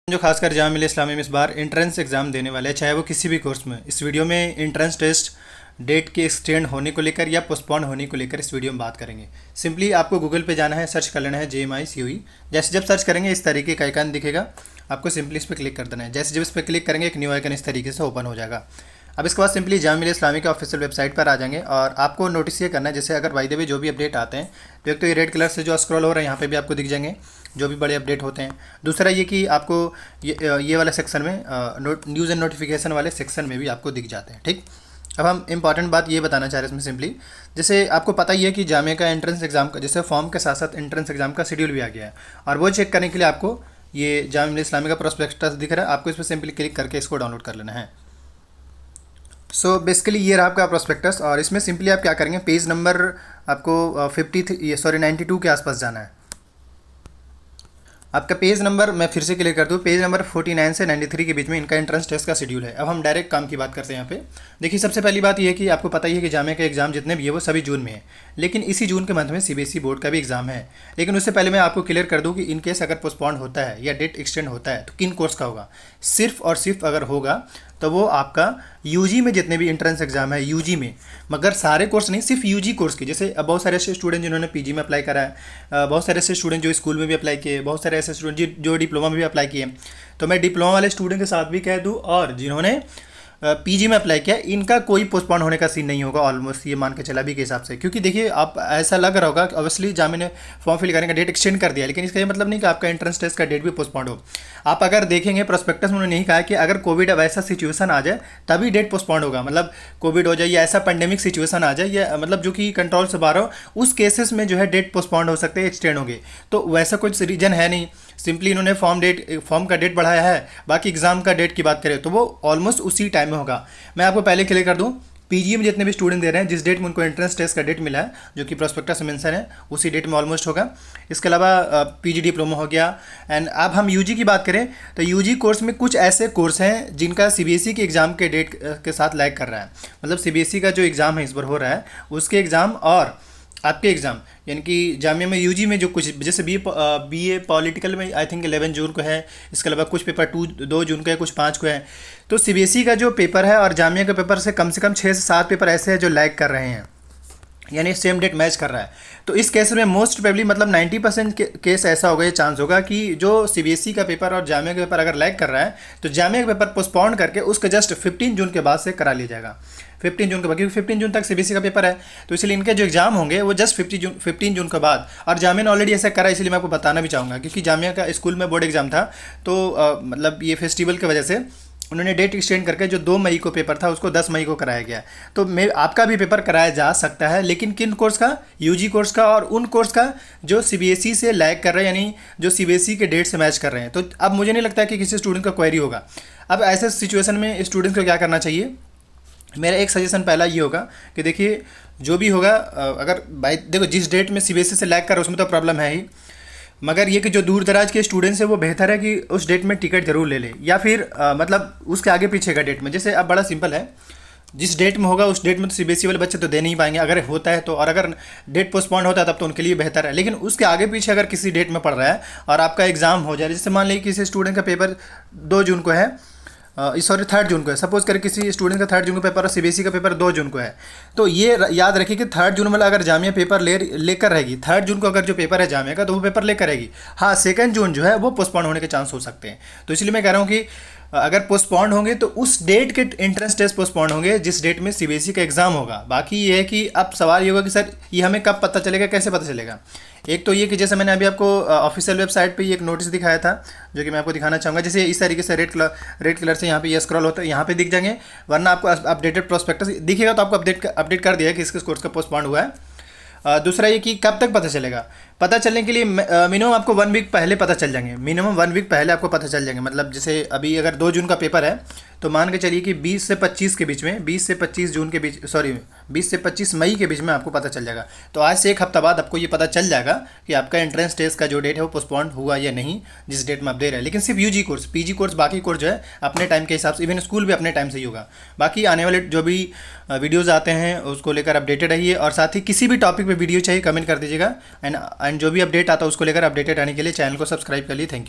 जो खासकर जामिया मिल्लिया इस्लामिया में इस बार एंट्रेंस एग्ज़ाम देने वाले हैं, चाहे वो किसी भी कोर्स में, इस वीडियो में एंट्रेंस टेस्ट डेट के एक्सटेंड होने को लेकर या पोस्टपोन होने को लेकर इस वीडियो में बात करेंगे। सिंपली आपको गूगल पे जाना है, सर्च कर लेना है JMI COE। जैसे जब सर्च करेंगे इस तरीके का आइकन दिखेगा, आपको सिंपली इस पर क्लिक कर देना है। जैसे जब इस पर क्लिक करेंगे एक न्यू आइकन इस तरीके से ओपन हो जाएगा। अब इसके बाद सिंपली जामिया मिल्लिया इस्लामिया के ऑफिशियल वेबसाइट पर आ जाएंगे और आपको नोटिस ये करना है, जैसे अगर बाय द वे जो भी अपडेट आते हैं तो एक तो ये रेड कलर से जो स्क्रॉल हो रहा है यहाँ पे भी आपको दिख जाएंगे जो भी बड़े अपडेट होते हैं। दूसरा ये कि आपको ये वाला सेक्शन में न्यूज़ एंड नोटिफिकेशन वाले सेक्शन में भी आपको दिख जाते हैं। ठीक, अब हम इंपॉर्टेंट बात ये बताना चाह रहे हैं इसमें सिंपली, जैसे आपको पता ही है कि जामिया का एंट्रेंस एग्जाम का जैसे फॉर्म के साथ साथ एंट्रेंस एग्जाम का शेड्यूल भी आ गया है, और वो चेक करने के लिए आपको ये जामिया मिल्लिया इस्लामिया का प्रोस्पेक्टस दिख रहा है, आपको इस पर सिंपली क्लिक करके इसको डाउनलोड कर लेना है। सो बेसिकली ये रहा आपका प्रोस्पेक्टस, और इसमें सिंपली आप क्या करेंगे, पेज नंबर आपको 92 के आसपास जाना है। आपका पेज नंबर मैं फिर से क्लियर कर दूँ, पेज नंबर 49 से 93 के बीच में इनका एंट्रेंस टेस्ट का शेड्यूल है। अब हम डायरेक्ट काम की बात करते हैं यहाँ पे। देखिए सबसे पहली बात ये है कि आपको पता ही है कि जामिया का एग्जाम जितने भी है वो सभी जून में है, लेकिन इसी जून के मंथ में CBSE बोर्ड का भी एग्जाम है। लेकिन उससे पहले मैं आपको क्लियर कर दूँ कि इन केस अगर पोस्टपोन होता है या डेट एक्सटेंड होता है तो किन कोर्स का होगा। सिर्फ और सिर्फ अगर होगा तो वो आपका UG में जितने भी एंट्रेंस एग्जाम है UG में, मगर सारे कोर्स नहीं, सिर्फ UG कोर्स की। जैसे अब बहुत सारे ऐसे स्टूडेंट जिन्होंने PG में अप्लाई करा है, बहुत सारे ऐसे स्टूडेंट जो स्कूल में भी अप्लाई किए, बहुत सारे ऐसे स्टूडेंट जो डिप्लोमा में भी अप्लाई किए। तो मैं डिप्लोमा वाले स्टूडेंट के साथ भी कह दूँ, और जिन्होंने PG में अप्लाई किया, इनका कोई पोस्टपोन होने का सीन नहीं होगा ऑलमोस्ट, ये मान के चला भी के हिसाब से। क्योंकि देखिए आप ऐसा लग रहा होगा कि ऑब्वियसली जामिया ने फॉर्म फिल करने का डेट एक्सटेंड कर दिया, लेकिन इसका ये मतलब नहीं कि आपका एंट्रेंस टेस्ट का डेट भी पोस्टपोन हो। आप अगर देखेंगे प्रोस्पेक्टस में उन्होंने नहीं कहा कि अगर कोविड अब ऐसा सिचुएशन आ जाए तभी डेट पोस्टपोन होगा, मतलब कोविड हो जाए या ऐसा पेंडेमिक सिचुएशन आ जाए या मतलब जो कि कंट्रोल से बाहर हो, उस केसेस में जो है डेट पोस्टपोन हो सकते हैं, एक्सटेंड होंगे। तो वैसा कुछ रीजन है नहीं, सिंपली इन्होंने फॉर्म का डेट बढ़ाया है। बाकी एग्जाम का डेट की बात करें तो वो ऑलमोस्ट उसी टाइम में होगा। मैं आपको पहले क्लियर कर दूं, PG में जितने भी स्टूडेंट दे रहे हैं, जिस डेट में उनको एंट्रेंस टेस्ट का डेट मिला है जो कि प्रोस्पेक्टस में मेंशन है, उसी डेट में ऑलमोस्ट होगा। इसके अलावा PG डिप्लोमा हो गया। एंड अब हम UG की बात करें तो UG कोर्स में कुछ ऐसे कोर्स हैं जिनका CBSE के एग्ज़ाम के डेट के साथ लैग कर रहा है। मतलब CBSE का जो एग्ज़ाम है इस बार हो रहा है, उसके एग्ज़ाम और आपके एग्ज़ाम, यानी कि जामिया में UG में जो कुछ, जैसे BA पॉलिटिकल में आई थिंक 11 जून को है, इसके अलावा कुछ पेपर 2 जून को है, कुछ 5 को है। तो CBSE का जो पेपर है और जामिया के पेपर से कम 6 से 7 पेपर ऐसे हैं जो लैग कर रहे हैं, यानी सेम डेट मैच कर रहा है। तो इस केस में मोस्ट प्रोबेबली मतलब 90% केस ऐसा होगा, ये चांस होगा कि जो CBSE का पेपर और जामिया का पेपर अगर लैग कर रहा है तो जामिया का पेपर पोस्टपोन करके उसका जस्ट 15 जून के बाद से करा लिया जाएगा। 15 जून के बाद, क्योंकि 15 जून तक CBSE का पेपर है, तो इसलिए इनके जो एग्जाम होंगे वो जस्ट 15 जून के बाद। और जामिया ने ऑलरेडी ऐसा करा, इसलिए मैं आपको बताना भी चाहूँगा, क्योंकि जामिया का स्कूल में बोर्ड एग्जाम था, तो मतलब ये फेस्टिवल की वजह से उन्होंने डेट एक्सटेंड करके जो 2 मई को पेपर था उसको 10 मई को कराया गया। तो आपका भी पेपर कराया जा सकता है, लेकिन किन कोर्स का, UG कोर्स का और उन कोर्स का जो CBSE से लैग कर रहे हैं, यानी जो CBSE के डेट से मैच कर रहे हैं। तो अब मुझे नहीं लगता कि किसी स्टूडेंट का क्वेरी होगा। अब ऐसे सिचुएशन में स्टूडेंट्स को क्या करना चाहिए, मेरा एक सजेशन पहला ये होगा कि देखिए जो भी होगा, अगर देखो जिस डेट में CBSE से लैग कर रहा है उसमें तो प्रॉब्लम है ही, मगर ये कि जो दूर दराज के स्टूडेंट्स हैं वो बेहतर है कि उस डेट में टिकट जरूर ले ले, या फिर मतलब उसके आगे पीछे का डेट में। जैसे अब बड़ा सिंपल है, जिस डेट में होगा उस डेट में तो CBSE वाले बच्चे तो दे नहीं पाएंगे अगर होता है तो, और अगर डेट पोस्टपोन होता है तब तो उनके लिए बेहतर है। लेकिन उसके आगे पीछे अगर किसी डेट में पड़ रहा है और आपका एग्ज़ाम हो जाए, जैसे मान लीजिए किसी स्टूडेंट का पेपर 2 जून को है, 3 जून को है, सपोज कर किसी स्टूडेंट का 3 जून का पेपर और CBSE का पेपर 2 जून को है, तो ये याद रखिए कि 3 जून वाला अगर जामिया पेपर लेकर रहेगी, 3 जून को अगर जो पेपर है जामिया का तो वो पेपर लेकर रहेगी। हाँ, 2 जून जो है वो पोस्टपोन होने के चांस हो सकते हैं। तो इसलिए मैं कह रहा हूँ कि अगर पोस्टपोन होंगे तो उस डेट के एंट्रेंस टेस्ट पोस्टपोन होंगे जिस डेट में CBSE का एग्ज़ाम होगा। बाकी ये है कि अब सवाल ये होगा कि सर ये हमें कब पता चलेगा, कैसे पता चलेगा। एक तो ये कि जैसे मैंने अभी आपको ऑफिशियल वेबसाइट पे एक नोटिस दिखाया था जो कि मैं आपको दिखाना चाहूँगा, जैसे इस तरीके से रेड कलर से यहाँ पे ये स्क्रॉल होता है, यहाँ पे दिख जाएंगे, वरना आपको अपडेटेड प्रोस्पेक्टस दिखेगा तो आपको अपडेट कर दिया है कि इसके कोर्स का पोस्टपोन हुआ है। दूसरा ये कि कब तक पता चलेगा, पता चलने के लिए मिनिमम आपको 1 वीक पहले पता चल जाएंगे, मिनिमम 1 वीक पहले आपको पता चल जाएंगे। मतलब जैसे अभी अगर 2 जून का पेपर है तो मान के चलिए कि 20 से 25 के बीच में, 20 से 25 जून के बीच, सॉरी 20 से 25 मई के बीच में आपको पता चल जाएगा। तो आज से 1 हफ्ता बाद आपको ये पता चल जाएगा कि आपका एंट्रेंस टेस्ट का जो डेट है वो पोस्टपोन हुआ या नहीं, जिस डेट में आप दे रहे हैं। लेकिन सिर्फ UG कोर्स, PG कोर्स, बाकी कोर्स जो है अपने टाइम के हिसाब से, इवन स्कूल भी अपने टाइम से ही होगा। बाकी आने वाले जो भी वीडियोज़ आते हैं उसको लेकर अपडेटेड रहिए, और साथ ही किसी भी टॉपिक पर वीडियो चाहिए कमेंट कर दीजिएगा, एंड जो भी अपडेट आता है उसको लेकर अपडेटेड रहने के लिए चैनल को सब्सक्राइब कर लीजिए। Thank you.